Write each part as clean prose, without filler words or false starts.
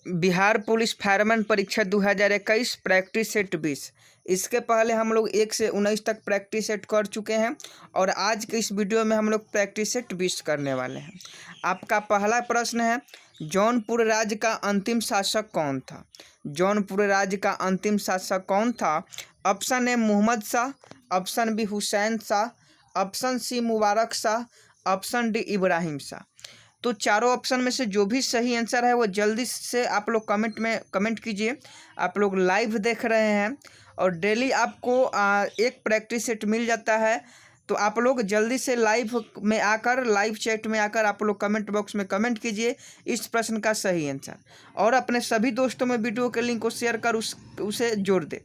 Bihar police fireman परीक्षा 2021 practice set 20। इसके पहले हम लोग 1 से 19 तक प्रैक्टिस सेट कर चुके हैं और आज के इस वीडियो में हम लोग प्रैक्टिस सेट 20 करने वाले हैं। आपका पहला प्रश्न है, जौनपुर राज्य का अंतिम शासक कौन था? जौनपुर राज्य का अंतिम शासक कौन था? Option A Mohammad Shah, option B Hussain Shah, option C Mubarak Shah, option D Ibrahim Shah. तो चारों ऑप्शन में से जो भी सही आंसर है वो जल्दी से आप लोग कमेंट में कमेंट कीजिए। आप लोग लाइव देख रहे हैं और डेली आपको एक प्रैक्टिस सेट मिल जाता है, तो आप लोग जल्दी से लाइव में आकर लाइव चैट में आकर आप लोग कमेंट बॉक्स में कमेंट कीजिए इस प्रश्न का सही आंसर, और अपने सभी दोस्तों में वीडियो के लिंक को शेयर कर उसे जोड़ दे।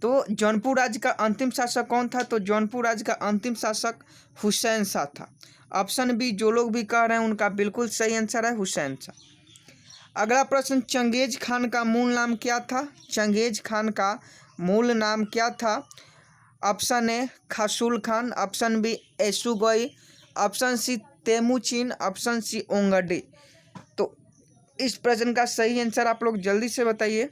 तो जौनपुर राज्य का अंतिम शासक कौन था? तो जौनपुर राज्य का अंतिम शासक हुसैन शाह था। ऑप्शन बी जो लोग भी कह रहे हैं उनका बिल्कुल सही आंसर है हुसैन शाह। अगला प्रश्न, चंगेज खान का मूल नाम क्या था? चंगेज खान का मूल नाम क्या था? ऑप्शन ए खासूल खान, ऑप्शन बी एसुगोई, option C Temujin, option C ओंगडी। तो इस प्रश्न का सही आंसर आप लोग जल्दी से बताइए।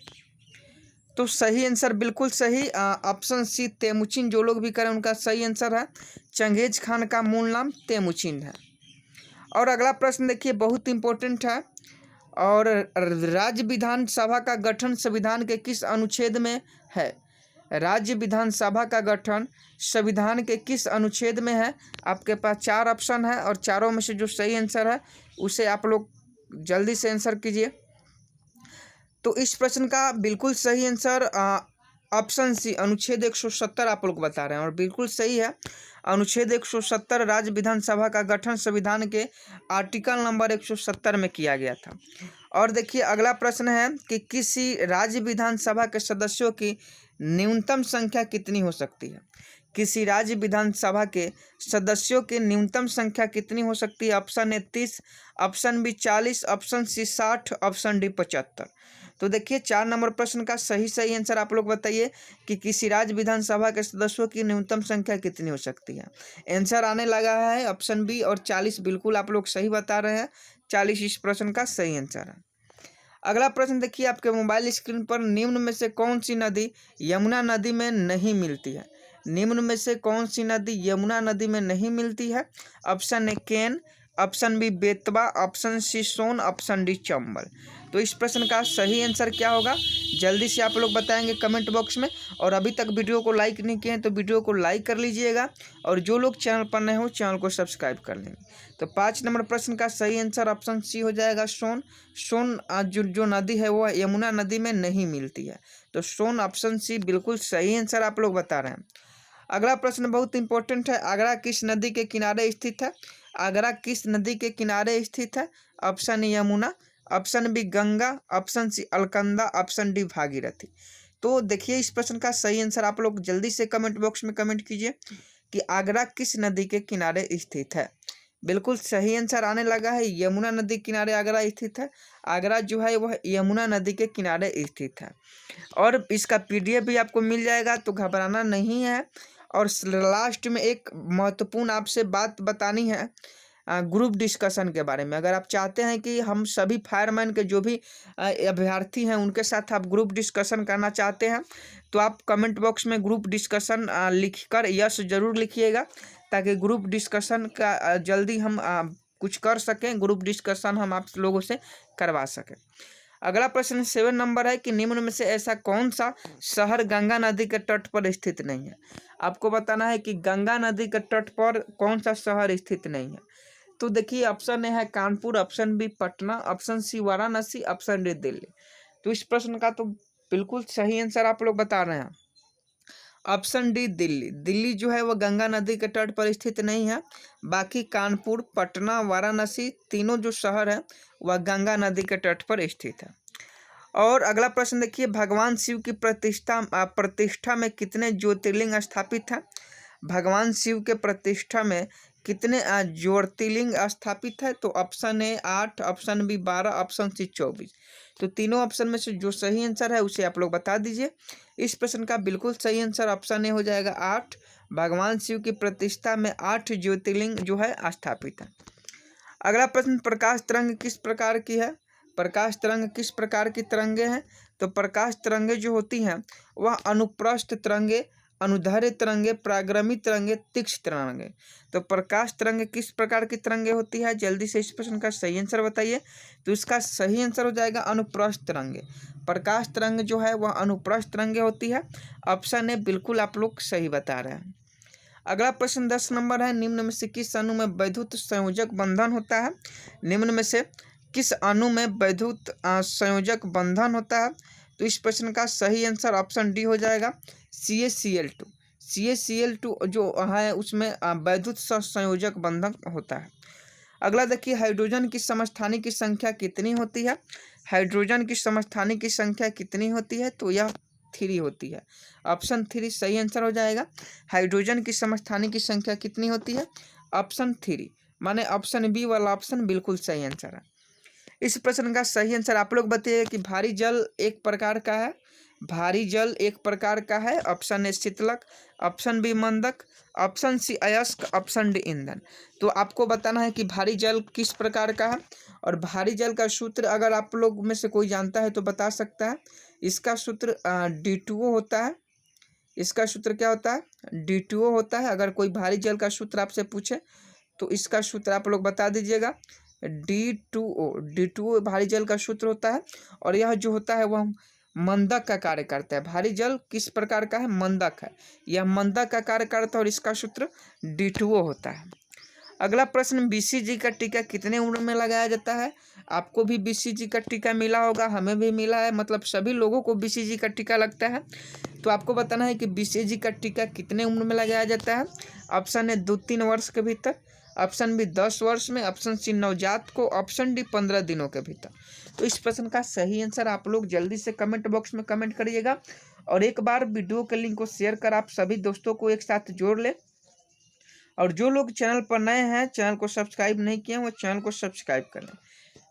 तो सही आंसर बिल्कुल सही, ऑप्शन सी तेमुचिन जो लोग भी करें उनका सही आंसर है। चंगेज खान का मूल नाम तेमुचिन है। और अगला प्रश्न देखिए, बहुत इंपॉर्टेंट है। और राज्य विधानसभा का गठन संविधान के किस अनुच्छेद में है? राज्य विधानसभा का गठन संविधान के किस अनुच्छेद में है? आपके पास 4 ऑप्शन है और चारों में से जो सही आंसर है उसे आप लोग जल्दी से आंसर कीजिए। तो इस प्रश्न का बिल्कुल सही आंसर ऑप्शन सी अनुच्छेद 170 आप लोग बता रहे हैं और बिल्कुल सही है। अनुच्छेद 170 राज्य विधानसभा का गठन संविधान के आर्टिकल नंबर 170 में किया गया था। और देखिए अगला प्रश्न है कि किसी राज्य विधानसभा के सदस्यों की न्यूनतम संख्या कितनी हो सकती है? किसी राज्य विधानसभा के सदस्यों की न्यूनतम संख्या कितनी हो सकती है? Option A 30, option B 40, option C 60, option D 75। तो देखिए 4 नंबर प्रश्न का सही आंसर आप लोग बताइए कि किसी राज्य विधानसभा के सदस्यों की न्यूनतम संख्या कितनी हो सकती है। आंसर आने लगा है ऑप्शन बी, और 40 बिल्कुल आप लोग सही बता रहे हैं। 40 इस प्रश्न का सही आंसर है। अगला प्रश्न देखिए आपके मोबाइल स्क्रीन पर, निम्न में से कौन सी नदी यमुना नदी में नहीं मिलती है? निम्न में से कौन सी नदी यमुना नदी में नहीं मिलती है? Option A Ken, option B Betwa, option C Son, option D Chambal. तो इस प्रश्न का सही आंसर क्या होगा जल्दी से आप लोग बताएंगे कमेंट बॉक्स में। और अभी तक वीडियो को लाइक नहीं किए हैं तो वीडियो को लाइक कर लीजिएगा, और जो लोग चैनल पर नए हो चैनल को सब्सक्राइब कर लेंगे। तो 5 नंबर प्रश्न का सही आंसर ऑप्शन सी हो जाएगा सोन। सोन जो नदी है वो यमुना नदी में नहीं मिलती है, तो सोन ऑप्शन सी बिल्कुल सही आंसर आप लोग बता रहे हैं। अगला प्रश्न बहुत इंपॉर्टेंट है, आगरा किस नदी के किनारे स्थित है? आगरा किस नदी के किनारे स्थित है? Option A Yamuna, option B Ganga, option C Alaknanda, option D Bhagirathi. तो देखिए इस प्रश्न का सही आंसर आप लोग जल्दी से कमेंट बॉक्स में कमेंट कीजिए कि आगरा किस नदी के किनारे स्थित है। बिल्कुल सही आंसर आने लगा है, यमुना नदी किनारे आगरा स्थित है। आगरा जो है वह यमुना नदी के किनारे स्थित है। और इसका पीडीएफ भी आपको मिल जाएगा, तो घबराना नहीं है। और लास्ट में एक महत्वपूर्ण आपसे बात बतानी है ग्रुप डिस्कशन के बारे में। अगर आप चाहते हैं कि हम सभी फायरमैन के जो भी अभ्यर्थी हैं उनके साथ आप ग्रुप डिस्कशन करना चाहते हैं, तो आप कमेंट बॉक्स में ग्रुप डिस्कशन लिखकर यस जरूर लिखिएगा, ताकि ग्रुप डिस्कशन का जल्दी हम कुछ कर सकें, ग्रुप डिस्कशन हम आप लोगों से करवा सकें। अगला प्रश्न 7 नंबर है कि निम्न में से ऐसा कौन सा शहर गंगा नदी के तट पर स्थित नहीं है? आपको बताना है कि गंगा नदी के तट पर कौन सा शहर स्थित नहीं है। तो देखिए ऑप्शन ए है Kanpur, option B Patna, option C Varanasi, option D Delhi. तो इस प्रश्न का तो बिल्कुल सही आंसर आप लोग बता रहे हैं, ऑप्शन डी दिल्ली। दिल्ली जो है वह गंगा नदी के तट पर स्थित नहीं है। बाकी कानपुर, पटना, वाराणसी तीनों जो शहर है वह गंगा नदी के तट पर स्थित है। और अगला प्रश्न देखिए, भगवान शिव की प्रतिष्ठा में कितने ज्योतिर्लिंग स्थापित हैं? भगवान शिव के प्रतिष्ठा में कितने ज्योतिर्लिंग स्थापित है? तो option A 8, option B 12, option C 24। तो तीनों ऑप्शन में से जो सही आंसर है उसे आप लोग बता दीजिए। इस प्रश्न का बिल्कुल सही आंसर ऑप्शन ए हो जाएगा 8। भगवान शिव की प्रतिष्ठा में 8 ज्योतिर्लिंग जो है स्थापित है। अगला प्रश्न, प्रकाश तरंग किस प्रकार की है? प्रकाश तरंग किस प्रकार की तरंगे हैं? तो प्रकाश तरंगे जो होती हैं वह अनुप्रस्थ तरंगे, अनुदैर्ध्य तरंगे, पराक्रमी तरंगे, तीक्ष्ण तरंगे। तो प्रकाश तरंगे किस प्रकार की तरंगे होती है? जल्दी से इस प्रश्न का सही आंसर बताइए। तो इसका सही आंसर हो जाएगा अनुप्रस्थ तरंगे। प्रकाश तरंग जो है वह अनुप्रस्थ तरंगे होती है। ऑप्शन ए बिल्कुल आप लोग सही बता रहे हैं। अगला प्रश्न 10 नंबर है, निम्न में से किस अणु में वैद्युत संयोजक बंधन होता है? निम्न में से किस अणु में वैद्युत संयोजक बंधन होता है? तो इस प्रश्न का सही आंसर ऑप्शन डी हो जाएगा CaCl2। CaCl2 जो है उसमें वैद्युत संयोजक बंधन होता है। अगला देखिए, हाइड्रोजन की समस्थानिक की संख्या कितनी होती है? हाइड्रोजन की समस्थानिक की संख्या कितनी होती है? तो यह 3 होती है। ऑप्शन 3 सही आंसर हो जाएगा। हाइड्रोजन की समस्थानिक की संख्या कितनी होती है? ऑप्शन 3, माने ऑप्शन बी वाला ऑप्शन बिल्कुल सही आंसर है। इस प्रश्न का सही आंसर आप लोग बताइए कि भारी जल एक प्रकार का है। भारी जल एक प्रकार का है। ऑप्शन ए शीतलक, ऑप्शन बी मंदक, ऑप्शन सी अयस्क, ऑप्शन डी ईंधन। तो आपको बताना है कि भारी जल किस प्रकार का है। और भारी जल का सूत्र अगर आप लोग में से कोई जानता है तो बता सकता है। इसका सूत्र D2O होता है। इसका सूत्र क्या होता है? D2O होता है। अगर कोई भारी जल का सूत्र आपसे पूछे तो इसका सूत्र आप लोग बता दीजिएगा D2O भारी जल का सूत्र होता है। और यह जो होता है वह मंदक का कार्य करता है। भारी जल किस प्रकार का है? मंदक है। यह मंदक का कार्य करता है और इसका सूत्र D2O होता है। अगला प्रश्न, BCG का टीका कितने उम्र में लगाया जाता है? आपको भी BCG का टीका मिला होगा, हमें भी मिला है, मतलब सभी लोगों को BCG का टीका लगता है। तो आपको बताना है कि BCG का टीका कितने उम्र में लगाया जाता है। ऑप्शन ए 2-3 वर्ष के भीतर, ऑप्शन बी 10 वर्ष में, ऑप्शन सी नवजात को, ऑप्शन डी 15 दिनों के भीतर। तो इस प्रश्न का सही आंसर आप लोग जल्दी से कमेंट बॉक्स में कमेंट करिएगा। और एक बार वीडियो के लिंक को शेयर कर आप सभी दोस्तों को एक साथ जोड़ लें। और जो लोग चैनल पर नए हैं, चैनल को सब्सक्राइब नहीं किए, वो चैनल को सब्सक्राइब कर लें।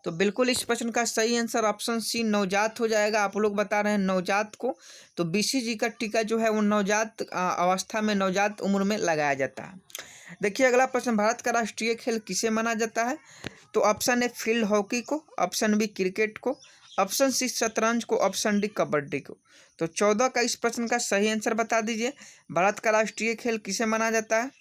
तो बिल्कुल इस प्रश्न का सही आंसर ऑप्शन सी नवजात हो जाएगा। आप लोग बता रहे हैं नवजात को। तो BCG का टीका जो है वो नवजात अवस्था में, नवजात उम्र में लगाया जाता है। देखिए अगला प्रश्न, भारत का राष्ट्रीय खेल किसे माना जाता है? तो ऑप्शन ए फील्ड हॉकी को, ऑप्शन बी क्रिकेट को, ऑप्शन सी शतरंज को, ऑप्शन डी कबड्डी को। तो 14 का इस प्रश्न का सही आंसर बता दीजिए। भारत का राष्ट्रीय खेल किसे माना जाता है?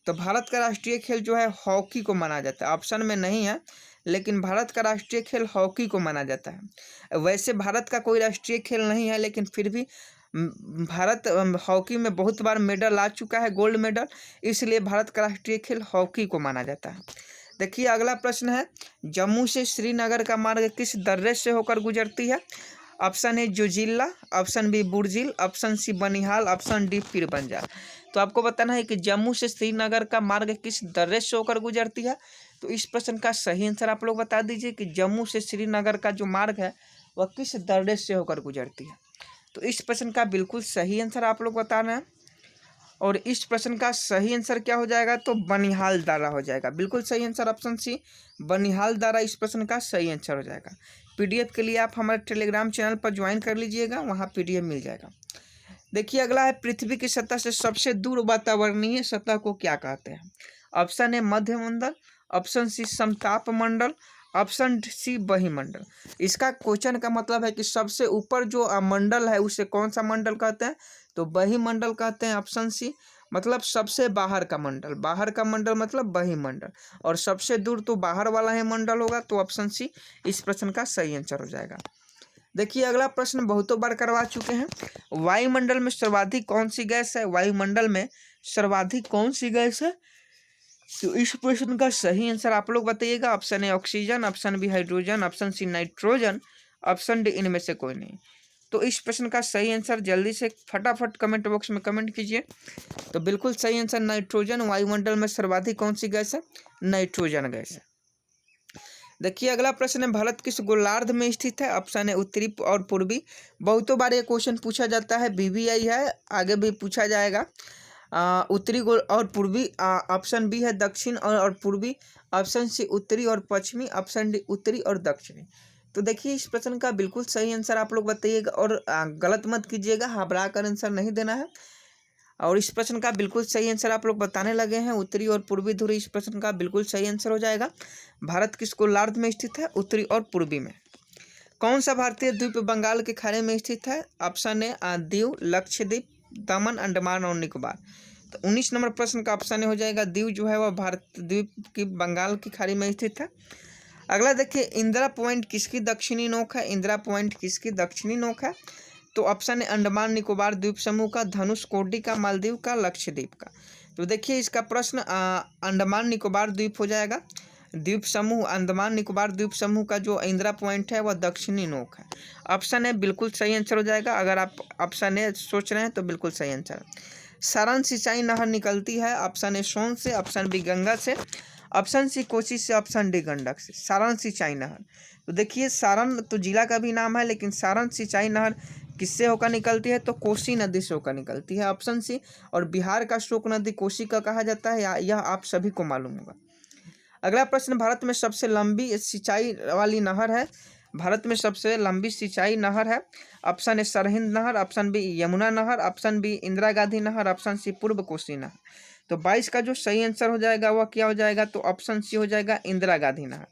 तो भारत का राष्ट्रीय खेल जो है हॉकी को माना जाता है। ऑप्शन में नहीं है, लेकिन भारत का राष्ट्रीय खेल हॉकी को माना जाता है। वैसे भारत का कोई राष्ट्रीय खेल नहीं है, लेकिन फिर भी भारत हॉकी में बहुत बार मेडल ला चुका है, गोल्ड मेडल, इसलिए भारत का राष्ट्रीय खेल हॉकी को माना जाता है। देखिए अगला प्रश्न है, जम्मू से श्रीनगर का मार्ग किस दर्रे से होकर गुजरती है? Option A Zojila, option B Burzil, option C Banihal, option D Pir Panjal. तो आपको बताना है कि जम्मू से श्रीनगर का मार्ग किस दर्रे से होकर गुजरती है। तो इस प्रश्न का सही आंसर आप लोग बता दीजिए कि जम्मू से श्रीनगर का जो मार्ग है वह किस दर्रे से होकर गुजरती है। तो इस प्रश्न का बिल्कुल सही आंसर आप लोग बताना है। और इस प्रश्न का सही आंसर क्या हो जाएगा? तो बनिहाल दारा हो जाएगा। बिल्कुल सही आंसर ऑप्शन सी बनिहाल दारा इस प्रश्न का सही आंसर हो जाएगा। PDF के लिए आप हमारे टेलीग्राम चैनल पर ज्वाइन कर लीजिएगा, वहाँ PDF मिल जाएगा। देखिए अगला है, पृथ्वी की सतह से सबसे दूर वातावरणीय सतह को क्या कहते हैं? ऑप्शन ए मध्यमंडल, ऑप्शन सी समताप मंडल, ऑप्शन सी बहिमंडल। इसका क्वेश्चन का मतलब है कि सबसे ऊपर जो मंडल है उसे कौन सा मंडल कहते हैं? तो बहिमंडल कहते हैं। ऑप्शन सी मतलब सबसे बाहर का मंडल, बाहर का मंडल मतलब बहिमंडल, और सबसे दूर तो बाहर वाला ही मंडल होगा। तो ऑप्शन सी इस प्रश्न का सही आंसर हो जाएगा। देखिए अगला प्रश्न बहुतों बार करवा चुके हैं, वायुमंडल में सर्वाधिक कौन सी गैस है? वायुमंडल में सर्वाधिक कौन सी गैस है? तो इस प्रश्न का सही आंसर आप लोग बताइएगा। Option A oxygen, option B hydrogen, option C nitrogen, option D इनमें से कोई नहीं। तो इस प्रश्न का सही आंसर जल्दी से फटाफट कमेंट बॉक्स में कमेंट कीजिए। तो बिल्कुल सही आंसर नाइट्रोजन। वायुमंडल में सर्वाधिक कौन सी गैस है? नाइट्रोजन गैस है। देखिए अगला प्रश्न है, भारत किस गोलार्ध में स्थित है? ऑप्शन है उत्तरी और पूर्वी। बहुतों बार ये क्वेश्चन पूछा जाता है, BBI है, आगे भी पूछा जाएगा। उत्तरी और पूर्वी, ऑप्शन बी है दक्षिण और पूर्वी, ऑप्शन सी उत्तरी और पश्चिमी, ऑप्शन डी उत्तरी और दक्षिणी। तो देखिए इस प्रश्न का बिल्कुल सही आंसर आप लोग बताइएगा, और गलत मत कीजिएगा, घबरा कर आंसर नहीं देना है। और इस प्रश्न का बिल्कुल सही आंसर आप लोग बताने लगे हैं, उत्तरी और पूर्वी ध्रुव। इस प्रश्न का बिल्कुल सही आंसर हो जाएगा। भारत किस गोलार्ध में स्थित है? उत्तरी और पूर्वी में। कौन सा भारतीय द्वीप बंगाल के खाड़ी में स्थित है? ऑप्शन ए दीव, लक्षद्वीप, दमन, अंडमान और निकोबार। तो 19 नंबर प्रश्न का ऑप्शन ए हो जाएगा दीव जो है वह भारत द्वीप की बंगाल की खाड़ी में स्थित है। अगला देखिए, इंदिरा पॉइंट किसकी दक्षिणी नोक है? इंदिरा पॉइंट किसकी दक्षिणी नोक है? तो ऑप्शन है अंडमान निकोबार द्वीप समूह का, धनुषकोडी का, मालदीव का, लक्षद्वीप का। तो देखिए इसका प्रश्न अंडमान निकोबार द्वीप हो जाएगा। द्वीप समूह अंडमान निकोबार द्वीप समूह का जो इंदिरा पॉइंट है वह दक्षिणी नोक है। ऑप्शन ए बिल्कुल सही आंसर हो जाएगा। अगर आप ऑप्शन ए सोच रहे हैं तो बिल्कुल सही आंसर। सारण सिंचाई नहर निकलती है ऑप्शन ए सोन से, ऑप्शन बी गंगा से, ऑप्शन सी कोसी से, ऑप्शन डी गंडक से। सारण सिंचाई नहर, तो देखिए सारण तो जिला का भी नाम है, लेकिन सारण सिंचाई नहर किससे होकर निकलती है? तो कोसी नदी से होकर निकलती है, ऑप्शन सी। और बिहार का शोक नदी कोसी का कहा जाता है, यह आप सभी को मालूम होगा। अगला प्रश्न, भारत में सबसे लंबी सिंचाई वाली नहर है? भारत में सबसे लंबी सिंचाई नहर है, ऑप्शन ए सरहिंद नहर, ऑप्शन बी यमुना नहर, ऑप्शन बी इंदिरा गांधी नहर, ऑप्शन सी पूर्व कोसी नहर। तो 22 का जो सही आंसर हो जाएगा वह क्या हो जाएगा? तो ऑप्शन सी हो जाएगा इंदिरा गांधी नहर।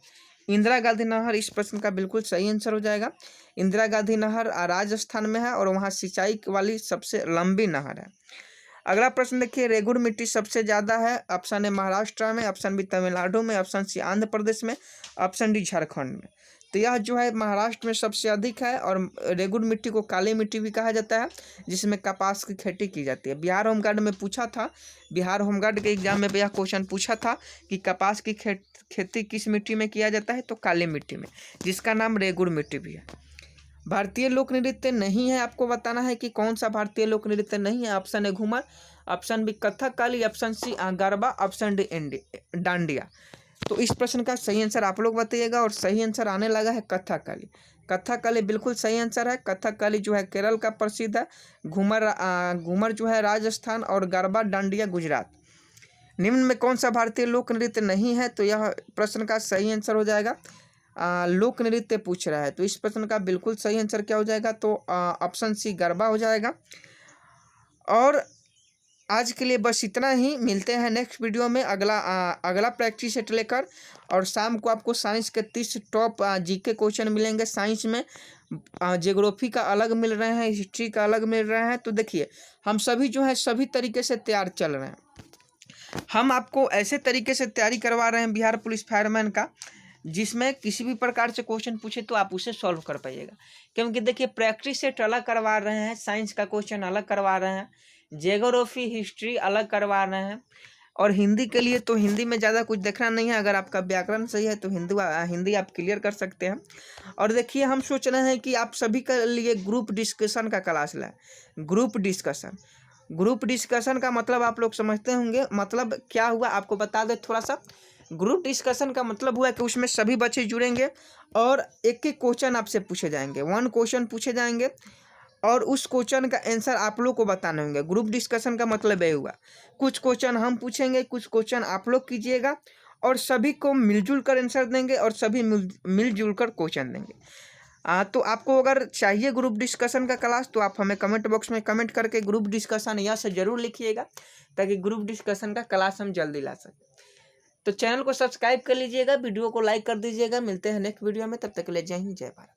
इंदिरा गांधी नहर इस प्रश्न का बिल्कुल सही आंसर हो जाएगा। इंदिरा गांधी नहर राजस्थान में है और वहाँ सिंचाई वाली सबसे लंबी नहर है। अगला प्रश्न देखिए, रेगुड़ मिट्टी सबसे ज़्यादा है, ऑप्शन ए महाराष्ट्र में, ऑप्शन बी तमिलनाडु में, ऑप्शन सी आंध्र प्रदेश में, ऑप्शन डी झारखंड में। तो यह जो है महाराष्ट्र में सबसे अधिक है। और रेगुड़ मिट्टी को काली मिट्टी भी कहा जाता है, जिसमें कपास की खेती की जाती है। बिहार होमगार्ड में पूछा था, बिहार होमगार्ड के एग्जाम में यह क्वेश्चन पूछा था कि कपास की खेती किस मिट्टी में किया जाता है? तो काली मिट्टी में, जिसका नाम रेगुड़ मिट्टी भी है। भारतीय लोक नृत्य नहीं है, आपको बताना है कि कौन सा भारतीय लोक नृत्य नहीं है। Option A Ghoomar, option B Kathakali, option C Garba, option D Dandiya. तो इस प्रश्न का सही आंसर आप लोग बताइएगा। और सही आंसर आने लगा है कथकली। कथकली बिल्कुल सही आंसर है। कथकली जो है केरल का प्रसिद्ध है, घूमर जो है राजस्थान, और गरबा डांडिया गुजरात। निम्न में कौन सा भारतीय लोक नृत्य नहीं है? तो यह प्रश्न का सही आंसर हो जाएगा लोक नृत्य पूछ रहा है, तो इस प्रश्न का बिल्कुल सही आंसर क्या हो जाएगा? तो ऑप्शन सी गरबा हो जाएगा। और आज के लिए बस इतना ही, मिलते हैं नेक्स्ट वीडियो में अगला प्रैक्टिस सेट लेकर। और शाम को आपको साइंस के 30 टॉप जीके क्वेश्चन मिलेंगे। साइंस में ज्योग्राफी का अलग मिल रहे हैं, हिस्ट्री का अलग मिल रहे हैं। तो देखिए हम सभी जो है सभी तरीके से तैयार चल रहे हैं। हम आपको ऐसे तरीके से तैयारी करवा रहे हैं बिहार पुलिस फायरमैन का, जिसमें किसी भी प्रकार से क्वेश्चन पूछे तो आप उसे सॉल्व कर पाइएगा। क्योंकि देखिए प्रैक्टिस सेट अलग करवा रहे हैं, साइंस का क्वेश्चन अलग करवा रहे हैं, ज्योग्राफी हिस्ट्री अलग करवा रहे हैं। और हिंदी के लिए तो हिंदी में ज़्यादा कुछ देखना नहीं है, अगर आपका व्याकरण सही है तो हिंदी आप क्लियर कर सकते हैं। और देखिए हम सोच रहे हैं कि आप सभी के लिए ग्रुप डिस्कशन का क्लास लाएं। ग्रुप डिस्कशन का मतलब आप लोग समझते होंगे, मतलब क्या हुआ आपको बता दें थोड़ा सा। ग्रुप डिस्कशन का मतलब हुआ कि उसमें सभी बच्चे जुड़ेंगे और एक एक क्वेश्चन आपसे पूछे जाएंगे, 1 क्वेश्चन पूछे जाएंगे और उस क्वेश्चन का आंसर आप लोग को बताने होंगे। ग्रुप डिस्कशन का मतलब ये हुआ, कुछ क्वेश्चन हम पूछेंगे, कुछ क्वेश्चन आप लोग कीजिएगा और सभी को मिलजुल कर आंसर देंगे और सभी मिलजुल कर क्वेश्चन देंगे। तो आपको अगर चाहिए ग्रुप डिस्कशन का क्लास तो आप हमें कमेंट बॉक्स में कमेंट करके ग्रुप डिस्कशन यहाँ से ज़रूर लिखिएगा, ताकि ग्रुप डिस्कशन का क्लास हम जल्दी ला सकें। तो चैनल को सब्सक्राइब कर लीजिएगा, वीडियो को लाइक कर दीजिएगा। मिलते हैं नेक्स्ट वीडियो में, तब तक के लिए जय हिंद जय भारत।